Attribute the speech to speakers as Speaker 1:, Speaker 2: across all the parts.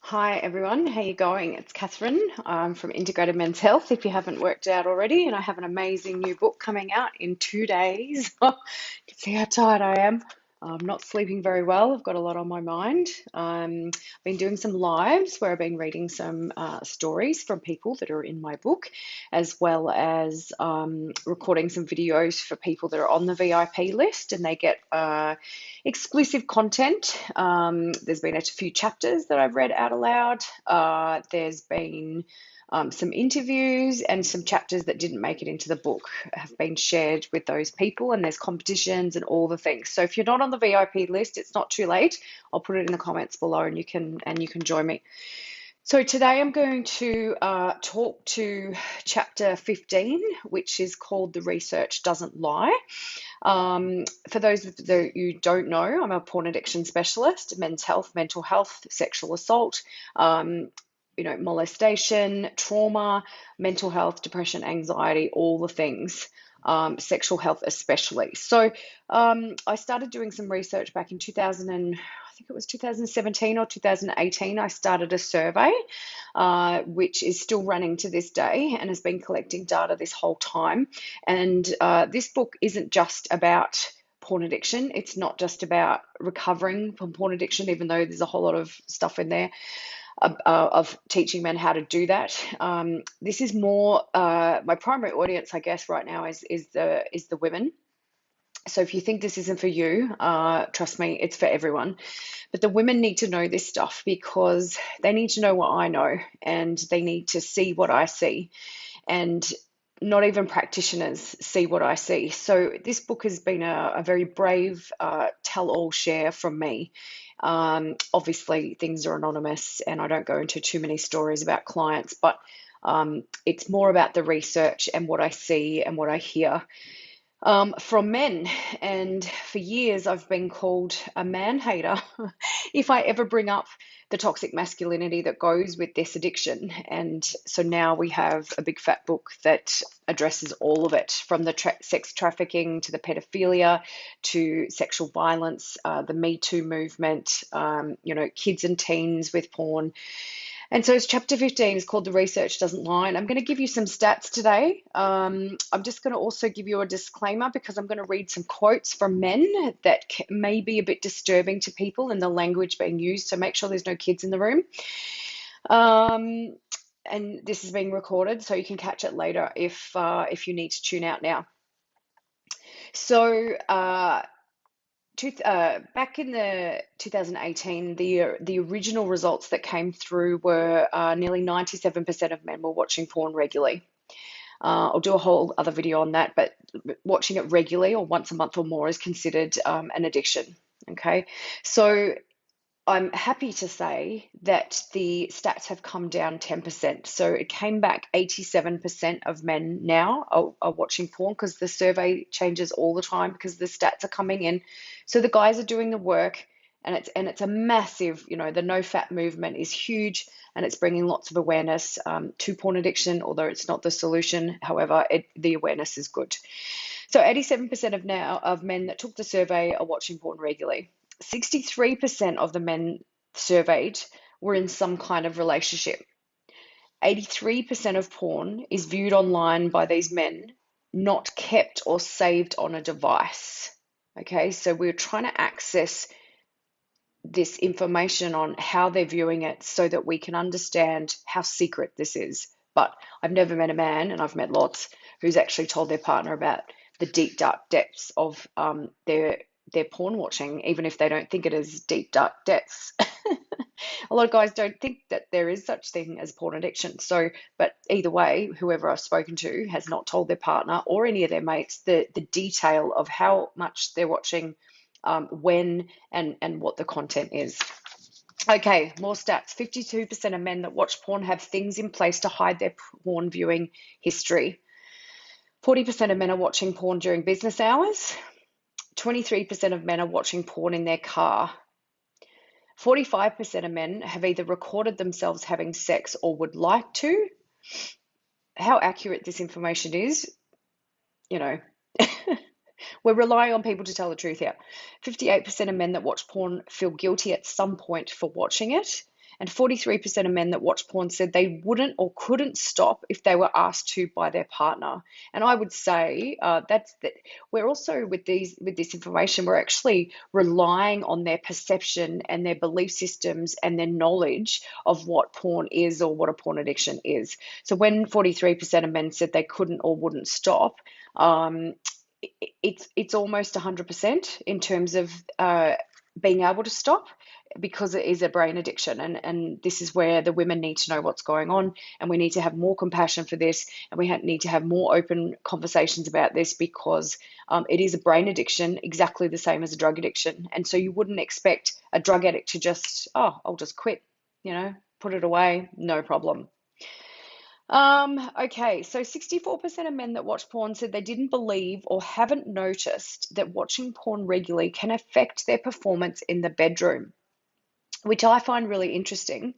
Speaker 1: Hi everyone, how you going? It's Catherine. I'm from Integrated Men's Health. If you haven't worked it out already, and I have an amazing new book coming out in 2 days. You can see how tired I am. I'm not sleeping very well. I've got a lot on my mind. I've been doing some lives where I've been reading some stories from people that are in my book, as well as recording some videos for people that are on the VIP list, and they get exclusive content. There's been a few chapters that I've read out aloud. There's been some interviews and some chapters that didn't make it into the book have been shared with those people, and there's competitions and all the things. So if you're not on the VIP list, it's not too late. I'll put it in the comments below, and you can join me. So today I'm going to talk to chapter 15, which is called The Research Doesn't Lie. For those of you don't know, I'm a porn addiction specialist, men's health, mental health, sexual assault, molestation, trauma, mental health, depression, anxiety, all the things, sexual health especially. So I started doing some research back in 2000 and I think it was 2017 or 2018. I started a survey, which is still running to this day and has been collecting data this whole time. And this book isn't just about porn addiction. It's not just about recovering from porn addiction, even though there's a whole lot of stuff in there of teaching men how to do that. This is more my primary audience, I guess, right now is the women. So if you think this isn't for you, trust me, it's for everyone. But the women need to know this stuff because they need to know what I know, and they need to see what I see. And not even practitioners see what I see. So this book has been a very brave tell-all share from me. Obviously, things are anonymous, and I don't go into too many stories about clients, but it's more about the research and what I see and what I hear from men. And for years, I've been called a man hater if I ever bring up the toxic masculinity that goes with this addiction. And so now we have a big fat book that addresses all of it, from the sex trafficking to the pedophilia to sexual violence, the Me Too movement, kids and teens with porn. And so it's chapter 15 is called The Research Doesn't Lie. And I'm going to give you some stats today. I'm just going to also give you a disclaimer because I'm going to read some quotes from men that may be a bit disturbing to people in the language being used. So make sure there's no kids in the room. And this is being recorded, so you can catch it later if you need to tune out now. So back in the 2018, the original results that came through were nearly 97% of men were watching porn regularly. I'll do a whole other video on that, but watching it regularly or once a month or more is considered an addiction. Okay, so I'm happy to say that the stats have come down 10%. So it came back 87% of men now are watching porn, because the survey changes all the time because the stats are coming in. So the guys are doing the work, and it's a massive, the no fat movement is huge, and it's bringing lots of awareness to porn addiction, although it's not the solution. However, the awareness is good. So 87% of men that took the survey are watching porn regularly. 63% of the men surveyed were in some kind of relationship. 83% of porn is viewed online by these men, not kept or saved on a device. Okay, so we're trying to access this information on how they're viewing it so that we can understand how secret this is. But I've never met a man, and I've met lots, who's actually told their partner about the deep, dark depths of their porn watching, even if they don't think it is deep, dark depths. A lot of guys don't think that there is such thing as porn addiction. So, but either way, whoever I've spoken to has not told their partner or any of their mates the detail of how much they're watching, when, and what the content is. Okay, more stats. 52% of men that watch porn have things in place to hide their porn viewing history. 40% of men are watching porn during business hours. 23% of men are watching porn in their car. 45% of men have either recorded themselves having sex or would like to. How accurate this information is, we're relying on people to tell the truth here. 58% of men that watch porn feel guilty at some point for watching it. And 43% of men that watch porn said they wouldn't or couldn't stop if they were asked to by their partner. And I would say that we're also with this information, we're actually relying on their perception and their belief systems and their knowledge of what porn is or what a porn addiction is. So when 43% of men said they couldn't or wouldn't stop, it's almost 100% in terms of being able to stop, because it is a brain addiction, and this is where the women need to know what's going on, and we need to have more compassion for this, and we need to have more open conversations about this, because it is a brain addiction exactly the same as a drug addiction. And so you wouldn't expect a drug addict to just, oh, I'll just quit, put it away, no problem. Okay, so 64% of men that watch porn said they didn't believe or haven't noticed that watching porn regularly can affect their performance in the bedroom, which I find really interesting.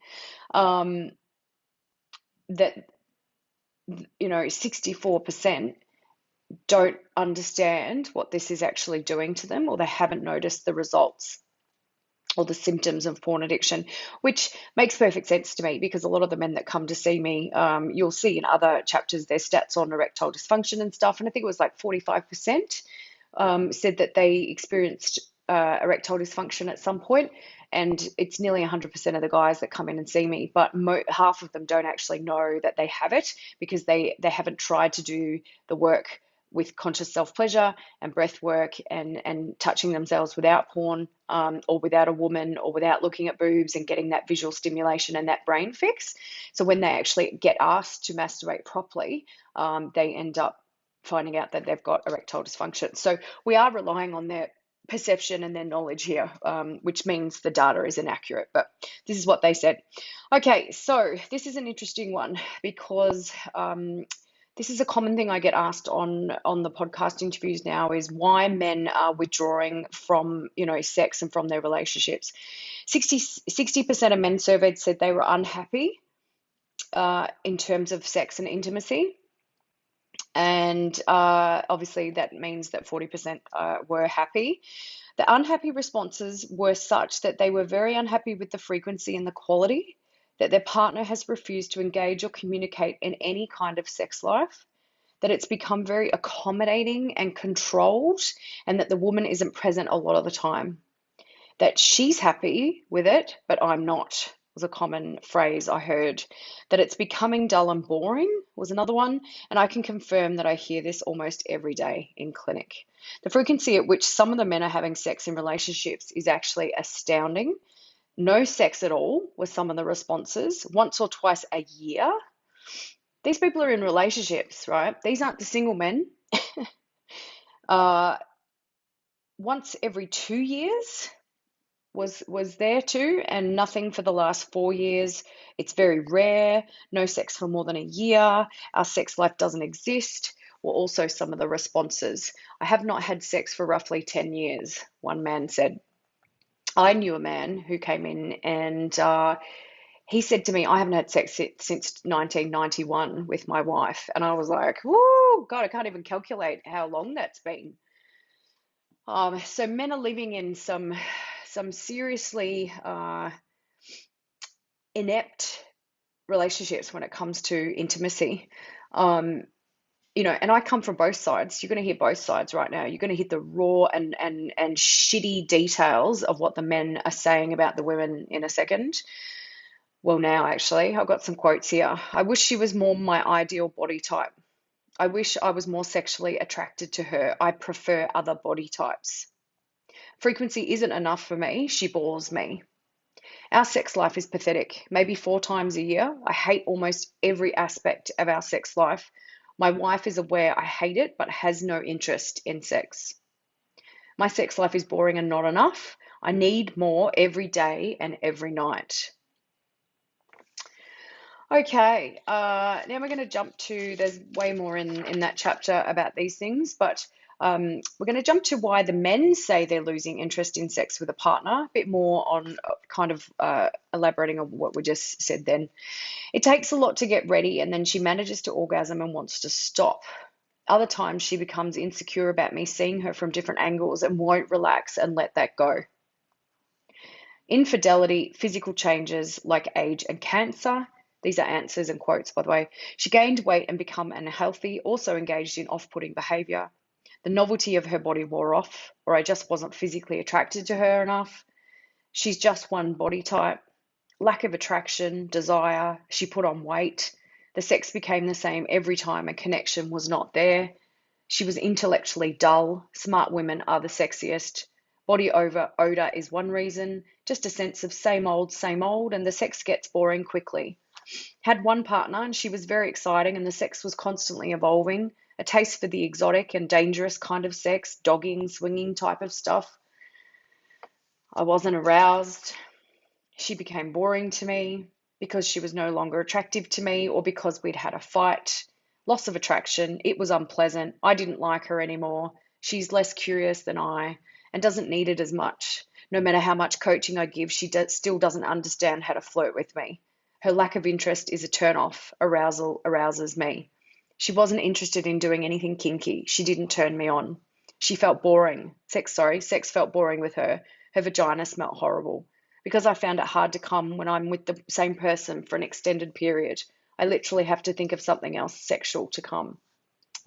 Speaker 1: That 64% don't understand what this is actually doing to them, or they haven't noticed the results or the symptoms of porn addiction, which makes perfect sense to me, because a lot of the men that come to see me, you'll see in other chapters their stats on erectile dysfunction and stuff, and I think it was like 45% said that they experienced erectile dysfunction at some point, and it's nearly 100% of the guys that come in and see me, but half of them don't actually know that they have it, because they haven't tried to do the work with conscious self-pleasure and breath work and touching themselves without porn, or without a woman, or without looking at boobs and getting that visual stimulation and that brain fix. So when they actually get asked to masturbate properly, they end up finding out that they've got erectile dysfunction. So we are relying on their perception and their knowledge here, which means the data is inaccurate, but this is what they said. Okay, so this is an interesting one, because this is a common thing I get asked on the podcast interviews now, is why men are withdrawing from, sex and from their relationships. 60% of men surveyed said they were unhappy in terms of sex and intimacy. And obviously that means that 40% were happy. The unhappy responses were such that they were very unhappy with the frequency and the quality, that their partner has refused to engage or communicate in any kind of sex life, that it's become very accommodating and controlled, and that the woman isn't present a lot of the time, that she's happy with it, but I'm not, was a common phrase I heard. That it's becoming dull and boring was another one, and I can confirm that I hear this almost every day in clinic. The frequency at which some of the men are having sex in relationships is actually astounding. No sex at all was some of the responses, once or twice a year. These people are in relationships, right? These aren't the single men. Once every 2 years was there too, and nothing for the last 4 years. It's very rare. No sex for more than a year. Our sex life doesn't exist, were also some of the responses. I have not had sex for roughly 10 years, one man said. I knew a man who came in, and he said to me, I haven't had sex since 1991 with my wife. And I was like, whoa, God, I can't even calculate how long that's been. So men are living in some seriously inept relationships when it comes to intimacy. And I come from both sides. You're going to hear both sides right now. You're going to hear the raw and shitty details of what the men are saying about the women in a second. Well, now, actually, I've got some quotes here. I wish she was more my ideal body type. I wish I was more sexually attracted to her. I prefer other body types. Frequency isn't enough for me. She bores me. Our sex life is pathetic, maybe 4 times a year. I hate almost every aspect of our sex life. My wife is aware I hate it, but has no interest in sex. My sex life is boring and not enough. I need more every day and every night. Okay, now we're going to jump to, there's way more in that chapter about these things, but we're going to jump to why the men say they're losing interest in sex with a partner, a bit more on kind of elaborating on what we just said then. It takes a lot to get ready, and then she manages to orgasm and wants to stop. Other times she becomes insecure about me seeing her from different angles and won't relax and let that go. Infidelity, physical changes like age and cancer. These are answers and quotes, by the way. She gained weight and become unhealthy, also engaged in off-putting behavior. The novelty of her body wore off, or I just wasn't physically attracted to her enough. She's just one body type. Lack of attraction, desire. She put on weight. The sex became the same every time, and connection was not there. She was intellectually dull. Smart women are the sexiest. Body over odor is one reason. Just a sense of same old, and the sex gets boring quickly. Had one partner and she was very exciting, and the sex was constantly evolving. A taste for the exotic and dangerous kind of sex, dogging, swinging type of stuff. I wasn't aroused. She became boring to me because she was no longer attractive to me or because we'd had a fight. Loss of attraction. It was unpleasant. I didn't like her anymore. She's less curious than I and doesn't need it as much. No matter how much coaching I give, she still doesn't understand how to flirt with me. Her lack of interest is a turn-off. Arousal arouses me. She wasn't interested in doing anything kinky. She didn't turn me on. She felt boring. Sex felt boring with her. Her vagina smelt horrible. Because I found it hard to come when I'm with the same person for an extended period. I literally have to think of something else sexual to come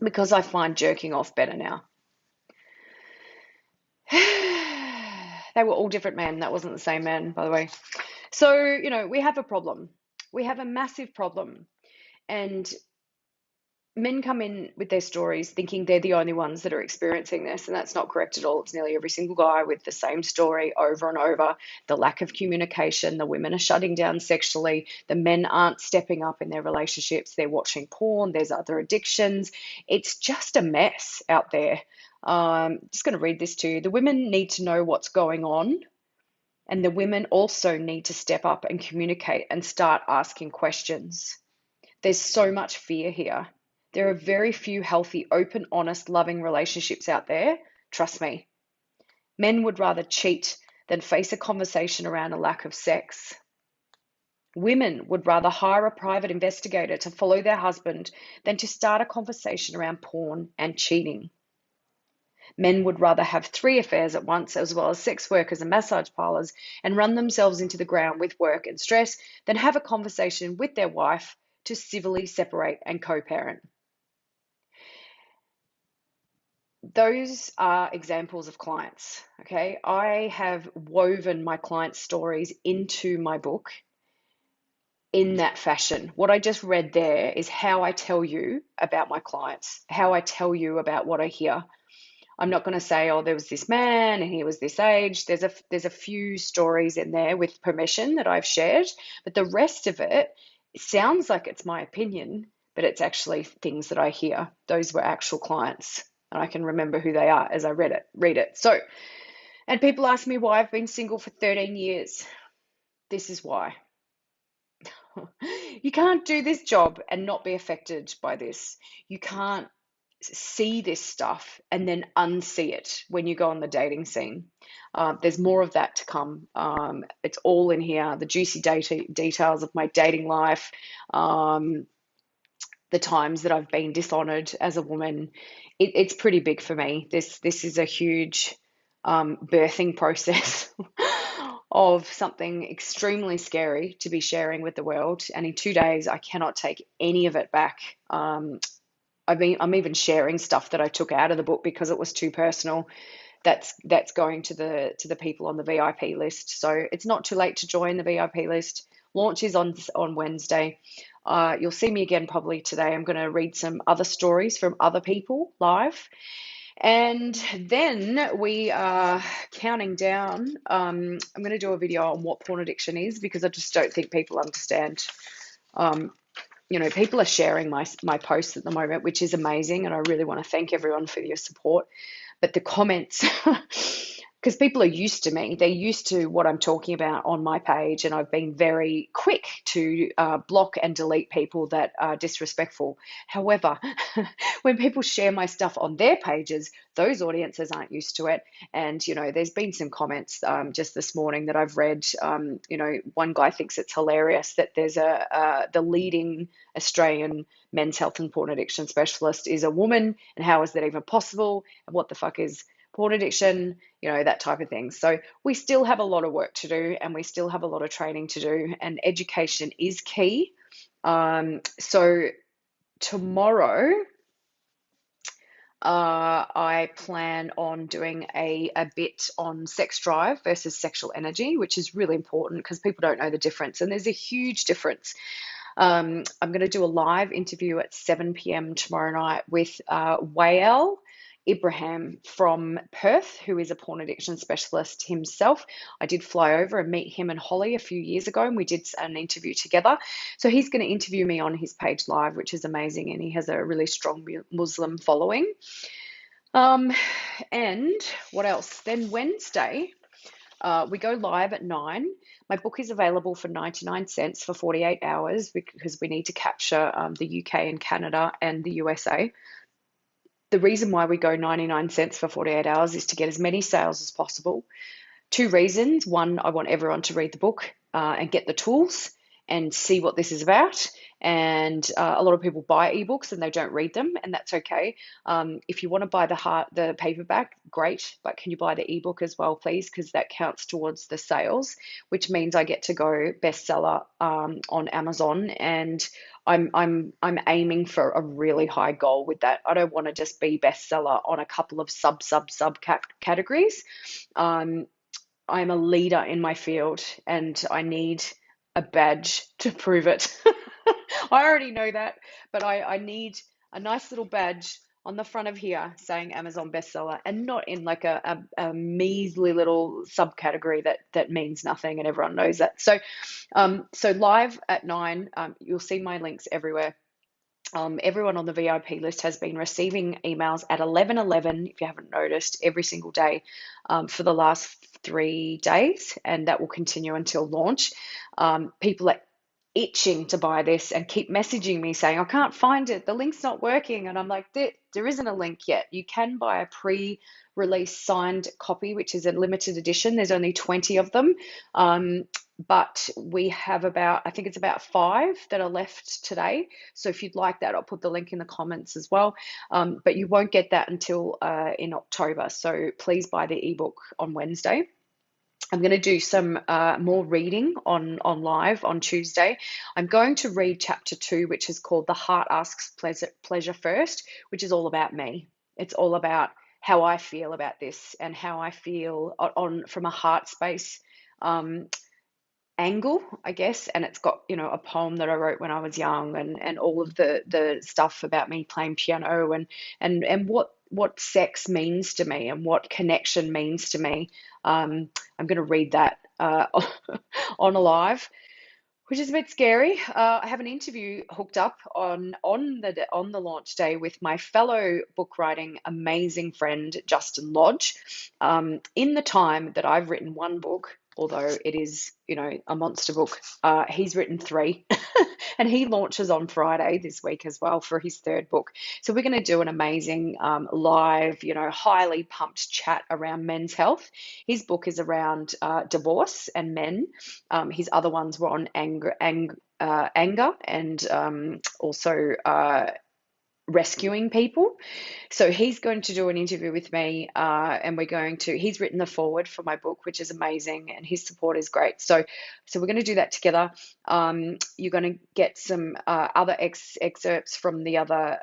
Speaker 1: because I find jerking off better now. They were all different men. That wasn't the same man, by the way. So, we have a problem. We have a massive problem. And men come in with their stories thinking they're the only ones that are experiencing this, and that's not correct at all. It's nearly every single guy with the same story over and over. The lack of communication, the women are shutting down sexually, the men aren't stepping up in their relationships, they're watching porn, there's other addictions. It's just a mess out there. Just going to read this to you. The women need to know what's going on, and the women also need to step up and communicate and start asking questions. There's so much fear here. There are very few healthy, open, honest, loving relationships out there. Trust me. Men would rather cheat than face a conversation around a lack of sex. Women would rather hire a private investigator to follow their husband than to start a conversation around porn and cheating. Men would rather have 3 affairs at once, as well as sex workers and massage parlors, and run themselves into the ground with work and stress than have a conversation with their wife to civilly separate and co-parent. Those are examples of clients, okay? I have woven my clients' stories into my book in that fashion. What I just read there is how I tell you about my clients, how I tell you about what I hear. I'm not going to say, oh, there was this man and he was this age. There's a few stories in there with permission that I've shared, but the rest of it sounds like it's my opinion, but it's actually things that I hear. Those were actual clients. And I can remember who they are as I read it. So, and people ask me why I've been single for 13 years. This is why. You can't do this job and not be affected by this. You can't see this stuff and then unsee it when you go on the dating scene. There's more of that to come. It's all in here, the juicy details of my dating life, the times that I've been dishonored as a woman. It's pretty big for me. This is a huge birthing process of something extremely scary to be sharing with the world. And in 2 days, I cannot take any of it back. I'm even sharing stuff that I took out of the book because it was too personal. That's going to the people on the VIP list. So it's not too late to join the VIP list. Launch is on Wednesday. You'll see me again probably today. I'm going to read some other stories from other people live. And then we are counting down. I'm going to do a video on what porn addiction is because I just don't think people understand. People are sharing my posts at the moment, which is amazing. And I really want to thank everyone for your support. But the comments, because people are used to me, they're used to what I'm talking about on my page, and I've been very quick to block and delete people that are disrespectful. However, when people share my stuff on their pages, those audiences aren't used to it. And, there's been some comments just this morning that I've read. One guy thinks it's hilarious that there's the leading Australian men's health and porn addiction specialist is a woman, and how is that even possible? And what the fuck is porn addiction, that type of thing. So we still have a lot of work to do, and we still have a lot of training to do, and education is key. So tomorrow, I plan on doing a bit on sex drive versus sexual energy, which is really important because people don't know the difference, and there's a huge difference. I'm going to do a live interview at 7 p.m. tomorrow night with Wael Ibrahim from Perth, who is a porn addiction specialist himself. I did fly over and meet him and Holly a few years ago, and we did an interview together. So he's going to interview me on his page live, which is amazing, and he has a really strong Muslim following. And what else? Then Wednesday, we go live at 9. My book is available for 99 cents for 48 hours because we need to capture the UK and Canada and the USA. The reason why we go 99 cents for 48 hours is to get as many sales as possible. 2 reasons. One, I want everyone to read the book and get the tools and see what this is about. And a lot of people buy ebooks and they don't read them, and that's okay. If you want to buy the paperback, great, but can you buy the ebook as well, please? Because that counts towards the sales, which means I get to go bestseller on Amazon, and I'm aiming for a really high goal with that. I don't want to just be bestseller on a couple of sub categories. I'm a leader in my field, and I need a badge to prove it. I already know that, but I need a nice little badge on the front of here saying Amazon bestseller, and not in like a measly little subcategory that means nothing and everyone knows that. So live at 9, you'll see my links everywhere. Everyone on the VIP list has been receiving emails at 11:11, if you haven't noticed, every single day for the last 3 days, and that will continue until launch. People are itching to buy this and keep messaging me saying, I can't find it, the link's not working. And I'm like, there isn't a link yet. You can buy a pre-release signed copy, which is a limited edition. There's only 20 of them. But we have I think it's about 5 that are left today. So if you'd like that, I'll put the link in the comments as well. But you won't get that until in October. So please buy the ebook on Wednesday. I'm going to do some more reading on live on Tuesday. I'm going to read chapter 2, which is called The Heart Asks Pleasure First, which is all about me. It's all about how I feel about this and how I feel from a heart space angle, I guess. And it's got, a poem that I wrote when I was young, and all of the stuff about me playing piano and what sex means to me and what connection means to me. I'm going to read that on a live, which is a bit scary. I have an interview hooked up on the launch day with my fellow book writing amazing friend Justin Lodge. In the time that I've written one book, although it is, a monster book, he's written 3. And he launches on Friday this week as well for his 3rd book. So we're going to do an amazing live, highly pumped chat around men's health. His book is around divorce and men. His other ones were on anger and also rescuing people. So he's going to do an interview with me, and he's written the foreword for my book, which is amazing, and his support is great. So we're going to do that together. You're going to get some other excerpts from the other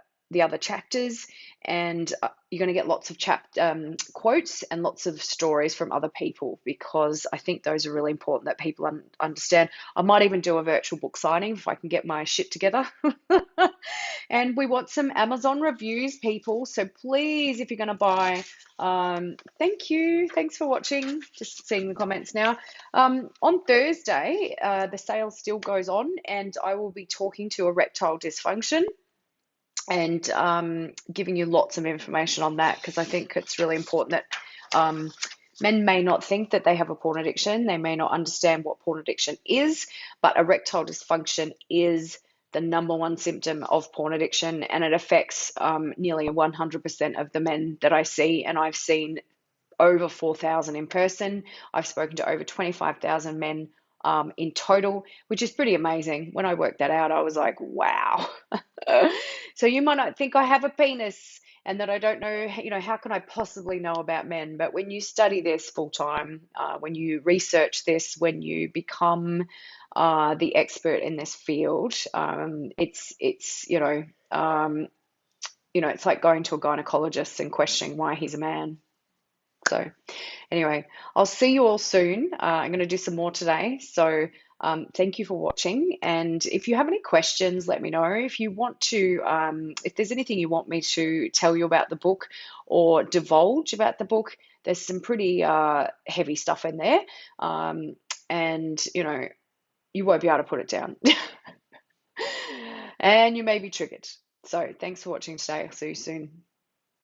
Speaker 1: chapters, and you're going to get lots of quotes and lots of stories from other people, because I think those are really important that people understand. I might even do a virtual book signing if I can get my shit together. And we want some Amazon reviews, people. So please, if you're going to buy, thank you. Thanks for watching. Just seeing the comments now. On Thursday, the sale still goes on, and I will be talking to erectile dysfunction and giving you lots of information on that, because I think it's really important that men may not think that they have a porn addiction. They may not understand what porn addiction is, but erectile dysfunction is the number 1 symptom of porn addiction, and it affects nearly 100% of the men that I see, and I've seen over 4,000 in person. I've spoken to over 25,000 men in total, which is pretty amazing. When I worked that out, I was like, wow. So you might not think I have a penis, and that I don't know, how can I possibly know about men? But when you study this full time, when you research this, when you become the expert in this field, it's like going to a gynecologist and questioning why he's a man. So anyway, I'll see you all soon. I'm going to do some more today. So thank you for watching. And if you have any questions, let me know. If you want to, if there's anything you want me to tell you about the book or divulge about the book, there's some pretty heavy stuff in there. And, you won't be able to put it down. And you may be triggered. So thanks for watching today. I'll see you soon.